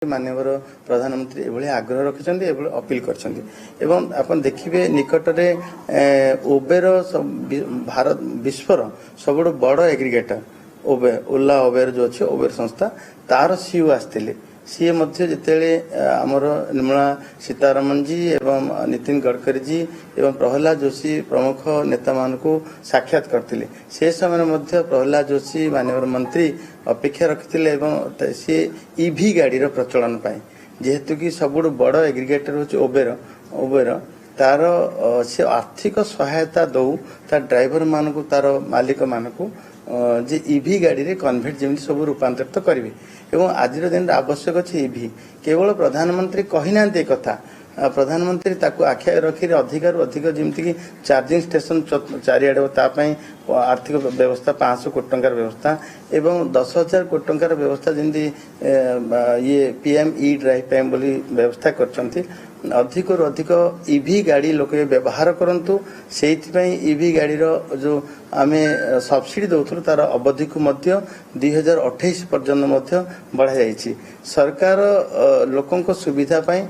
माननीय प्रधानमंत्री एभली आग्रह रखिछन्ति एभली अपील करछन्ति एवं आपण देखिबे निकटरे उबेर भारत विश्वर सबुठ बड़ एग्रीगेटर उबेर ओला उबेर जो अच्छे उबेर संस्था तार सीईओ आस्थिले सी मध्य जितेले आमर निर्मला सीतारमण जी एवं नितिन गडकरी जी एवं प्रहलाद जोशी प्रमुख नेता मानकु साक्षात करथिले से समय मध्य प्रहलाद जोशी माननीय मंत्री अपेक्षा रखिथिले एवं सी ईवी गाड़ी रो प्रचलन पाए जेहेतु कि सबुठ बड़ एग्रीगेटर होचे उबेर तार से आर्थिक सहायता दौ तार ड्राइवर मानकु तार मालिक मानकु जे ईवी गाड़ी रे कन्वर्ट जेमिति सब रूपांतरित करिवे एवं आज दिन आवश्यक अच्छे ईवी केवल प्रधानमंत्री कही ना कथा प्रधानमंत्री ताकू आखि रखी अधिक अधिक जमीक कि चार्जिंग स्टेशन चारिआडे आर्थिक व्यवस्था 500 कोटी टंकार व्यवस्था एवं 10,000 कोटी टंकार व्यवस्था जमी ये पीएम ई ड्राइव बोली व्यवस्था करछन्ति अधिक अधिक ईवी गाड़ी लोक व्यवहार करंतु सेइथिपई ईवी गाड़ी जो आमे सब्सिडी दउथुल तार अवधि को मध्य 2028 पर्यंत मध्य बढ़ा जाइछि सरकार लोकों को सुविधा पाई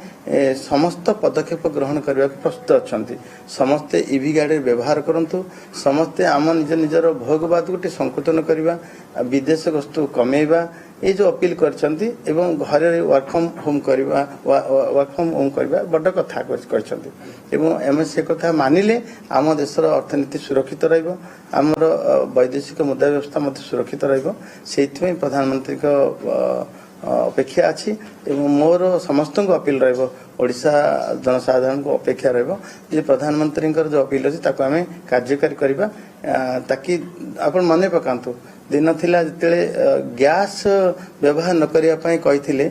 समस्त पदक्षेप ग्रहण करने प्रस्तुत अच्छा समस्ते ईवी गाड़ी व्यवहार करंतु समस्ते आम निज निजर भोगवाद गोटे संकुचन करवा विदेश वस्तु कमेवा ये जो अपील करछन्ति एवं घरे वर्क फ्रॉम होम करवा बड़ कथा करछन्ति एवं एम से कथा मानिले आम देशर अर्थनीति सुरक्षित रहिबो आमर वैदेशिक मुद्रा व्यवस्था मध्य सुरक्षित रहिबो सेइथिपई प्रधानमंत्री को अपेक्षा अच्छी एवं मोर समस्त को अपील रहिबो ओडिशा जनसाधारण को अपेक्षा रहिबो जे प्रधानमंत्री जो अपील अछि ताको आमे कार्यकारी करबा ताकि आपण मने पकांतु दिन थिला जतेले गैस व्यवहार न करिया पई कहिथिले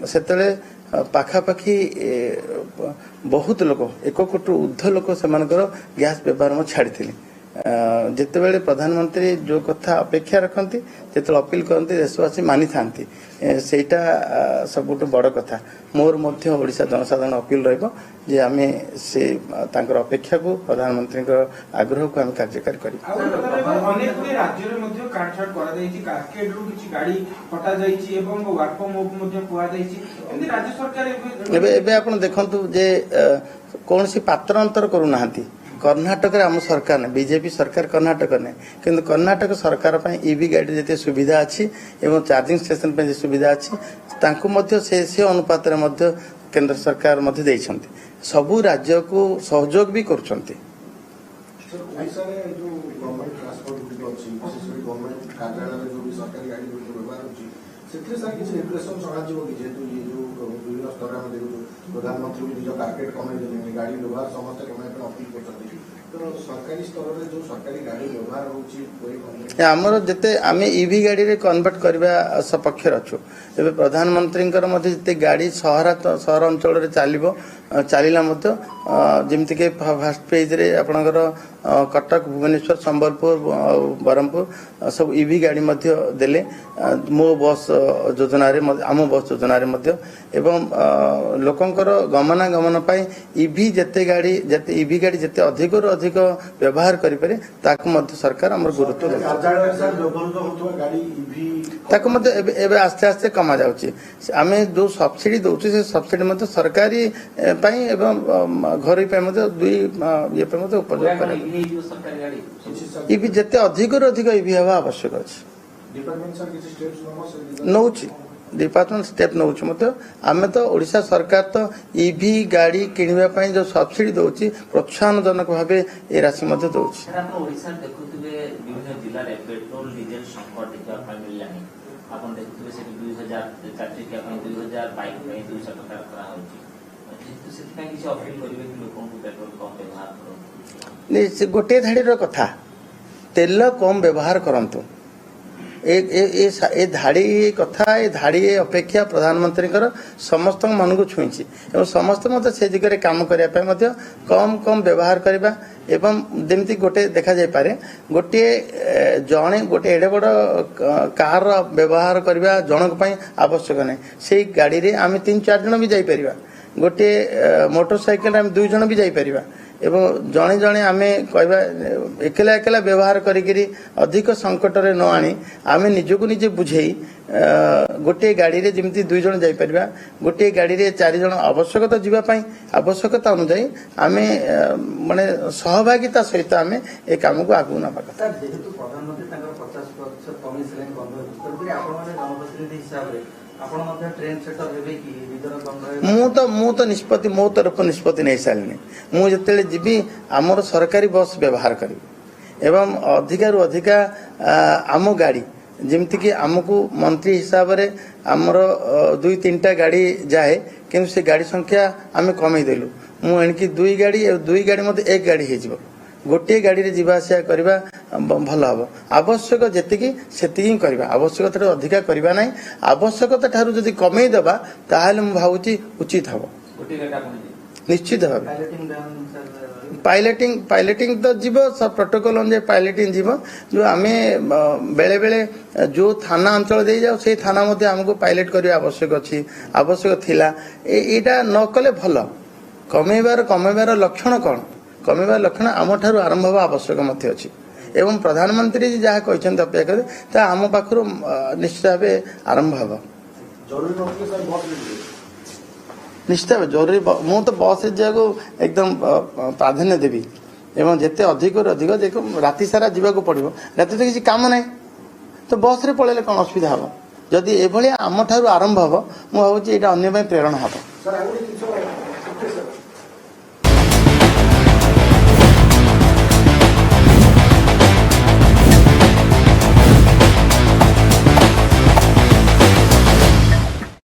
सेतेले पाखापाखि बहुत लोक 1 कोटी ऊर्ध्व लोक सेमानकर गैस व्यवहार में छाड़ी जितेबाला प्रधानमंत्री जो कथा अपेक्षा रखती जो अपील करती देशवासी मानि था सेटा सबुठ बड़ कथा मोर मध्य ओडिशा जनसाधारण अपील रहिबो जे आमे से तांकर अपेक्षा को प्रधानमंत्री आग्रह को आमे कार्यकारी करी अनेक राज्य रे मध्य काटछाट करा जाईची कास्केड रु किछि गाड़ी हटा जाईची एवं वर्क फ्रॉम होम मध्य कुआ जाईची एंदी राज्य सरकार एबे आपण देखंतु जे कोनसी पात्र अंतर करू नाहंती कर्नाटक आम सरकार ने बीजेपी सरकार कर्नाटक ने किंतु कर्नाटक सरकार ईवी गाड़ी जिते सुविधा अच्छी एवं चार्जिंग स्टेशन पे सुविधा अच्छी तांको मध्य से अनुपात रे मध्य केंद्र सरकार मध्य देइछन्ति सबु राज्य को सहयोग भी करछन्ति प्रधानमंत्री निज टार्गेट कमे गाड़ी व्यवहार समस्त कमे अपील करछन्ति तो सरकारी स्तर रे जो सरकारी गाड़ी व्यवहार होची हमर जते आमे ईवी गाड़ी रे कन्वर्ट करबा सपक्ष रछु एबे प्रधानमंत्री मध्य जते गाड़ी शहर अंचल रे चालिबो चालिला मध्य जेमति के फर्स्ट पेज रे आपनकर कटक भुवनेश्वर संबलपुर बरहमपुर सब ईवी गाड़ी मध्य देले मो बस योजना रे आम बस योजना रे मध्य एवं लोकंकर गमनागमन पाई ईवी जते गाड़ी जते ईवी गाड़ी जते अधिक रो अधिक व्यवहार करि पारे ताकु मध्य सरकार हमर गुरुत्व ताकु मध्य एबे आस्ते आस्ते कमा जाउची आमे जो सब्सिडी दउची से सब्सिडी मध्य सरकारी पाई एवं घर पे मध्य दुई ये पे मध्य उपयोग करे ईवी जते अधिक रो अधिक ईवी हवा आवश्यक अछि डिपार्टमेंट सर किछि स्टेप्स नउची डिपार्टमेंट स्टेप नौ आम तो ओडिशा सरकार तो ईवी गाड़ी किणवा पाई जो सब्सिडी दउची प्रोत्साहन जनक भाबे ए राशि मध्य दउची सर आपण ओडिशा देखुतबे विभिन्न जिल्ला रे पेट्रोल डीजल संकट देखा पाई मिललानी आपण देखुतबे से 2004 के आपण 2000 बाइक में 200 टका करा होची तो सेति काई किछ अपील करिवे कि लोकन को पेट्रोल कम व्यवहार करो नै से गोटे धाड़ी रो कथा तेल कम व्यवहार करंतु ए धाड़ी कथा ए धाड़ी अपेक्षा प्रधानमंत्री समस्त मन को छुईची एवं समस्त मत से दिगरे काम करने कम कम व्यवहार करवा एवं जमती गोटे देखा जाय पारे गोटे जणे गोटे एडे बड़ कार व्यवहार करवा जनक पई आवश्यक नहीं से गाड़ी रे आम 3-4 जन भी जाई परिबा गोटे मोटरसाइकिल आम 2 जन भी जाई परिबा ଏବଂ ଜଣେ ଜଣେ ଆମେ କହିବା ଏକଲା ଏକଲା ବ୍ୟବହାର କରିକିରି ଅଧିକ ସଂକଟରେ ନ ଆଣି ଆମେ ନିଜକୁ ନିଜେ ବୁଝେଇ ଗୋଟିଏ ଗାଡ଼ିରେ ଯେମିତି 2 ଜଣ ଯାଇପାରିବା, ଗୋଟିଏ ଗାଡ଼ିରେ 4 ଜଣ ଆବଶ୍ୟକତା ଯିବା ପାଇଁ ଆବଶ୍ୟକତା ଅନୁଯାୟୀ ଆମେ ମାନେ ସହଭାଗିତା ସହିତ ଆମେ ଏ କାମକୁ ଆଗକୁ ନେବା କଥା। ସାର୍ ଯେହେତୁ ପ୍ରଧାନମନ୍ତ୍ରୀ ତାଙ୍କର 50% କମିଶନ ବନ୍ଦ ହେଉଛି, ତେଣୁକରି ଆପଣମାନେ ଜନପ୍ରତିନିଧି ହିସାବରେ ଆପଣ ମଧ୍ୟ ଟ୍ରେନ୍ ସେଟର ହେବେ କି ନିଜର ବନ୍ଦ? ମୁଁ ତ ନିଷ୍ପତ୍ତି ମୋ ତରଫ ନିଷ୍ପତ୍ତି ନେଇ ସାରିଲିଣି। ମୁଁ ଯେତେବେଳେ ଯିବି ଆମର ସରକାରୀ ବସ୍ ବ୍ୟବହାର କରିବି ଏବଂ ଅଧିକାରୁ ଅଧିକା ଆମ ଗାଡ଼ି ଯେମିତିକି ଆମକୁ ମନ୍ତ୍ରୀ ହିସାବରେ ଆମର 2-3ଟା ଗାଡ଼ି ଯାଏ, କିନ୍ତୁ ସେ ଗାଡ଼ି ସଂଖ୍ୟା ଆମେ କମେଇ ଦେଲୁ। ମୁଁ ଏଣିକି 2 ଗାଡ଼ି ଆଉ 2 ଗାଡ଼ି ମଧ୍ୟ 1 ଗାଡ଼ି ହେଇଯିବ। ଗୋଟିଏ ଗାଡ଼ିରେ ଯିବା ଆସିବା କରିବା ଭଲ ହେବ। ଆବଶ୍ୟକ ଯେତିକି ସେତିକି ହିଁ କରିବା, ଆବଶ୍ୟକତାଠାରୁ ଅଧିକା କରିବା ନାହିଁ। ଆବଶ୍ୟକତା ଠାରୁ ଯଦି କମେଇ ଦେବା ତାହେଲେ ମୁଁ ଭାବୁଛି ଉଚିତ ହେବ, ଗୋଟିଏ ଗାଡ଼ି ଆପଣ ଯିବେ? ନିଶ୍ଚିତ ଭାବେ। ପାଇଲଟିଂ ପାଇଲଟିଂ ତ ଯିବ, ପ୍ରୋଟୋକଲ ଅନୁଯାୟୀ ପାଇଲଟିଂ ଯିବ। ଯେଉଁ ଆମେ ବେଳେ ବେଳେ ଯେଉଁ ଥାନା ଅଞ୍ଚଳ ଦେଇ ଯାଉ ସେଇ ଥାନା ମଧ୍ୟ ଆମକୁ ପାଇଲଟ କରିବା ଆବଶ୍ୟକ ଅଛି, ଆବଶ୍ୟକ ଥିଲା। ଏଇଟା ନ କଲେ ଭଲ। କମେଇବାର ଲକ୍ଷଣ କ'ଣ? କମିବାର ଲକ୍ଷଣ ଆମଠାରୁ ଆରମ୍ଭ ହେବା ଆବଶ୍ୟକ ମଧ୍ୟ ଅଛି ଏବଂ ପ୍ରଧାନମନ୍ତ୍ରୀ ଯାହା କହିଛନ୍ତି ଅପେକ୍ଷା କରି ତାହା ଆମ ପାଖରୁ ନିଶ୍ଚିତ ଭାବେ ଆରମ୍ଭ ହେବ। ଜରୁରୀ ନଥିଲେ ସାର୍ ବସ୍ ଯିବେ? ନିଶ୍ଚିତ ଭାବେ ଜରୁରୀ। ମୁଁ ତ ବସ୍ରେ ଯିବାକୁ ଏକଦମ ପ୍ରାଧାନ୍ୟ ଦେବି ଏବଂ ଯେତେ ଅଧିକରୁ ଅଧିକ ରାତି ସାରା ଯିବାକୁ ପଡ଼ିବ, ରାତିରେ କିଛି କାମ ନାହିଁ ତ ବସ୍ରେ ପଳେଇଲେ କ'ଣ ଅସୁବିଧା ହେବ? ଯଦି ଏଭଳିଆ ଆମଠାରୁ ଆରମ୍ଭ ହେବ ମୁଁ ଭାବୁଛି ଏଇଟା ଅନ୍ୟ ପାଇଁ ପ୍ରେରଣା ହେବ। ସାର୍ ଆଉ ଗୋଟେ ଜିନିଷ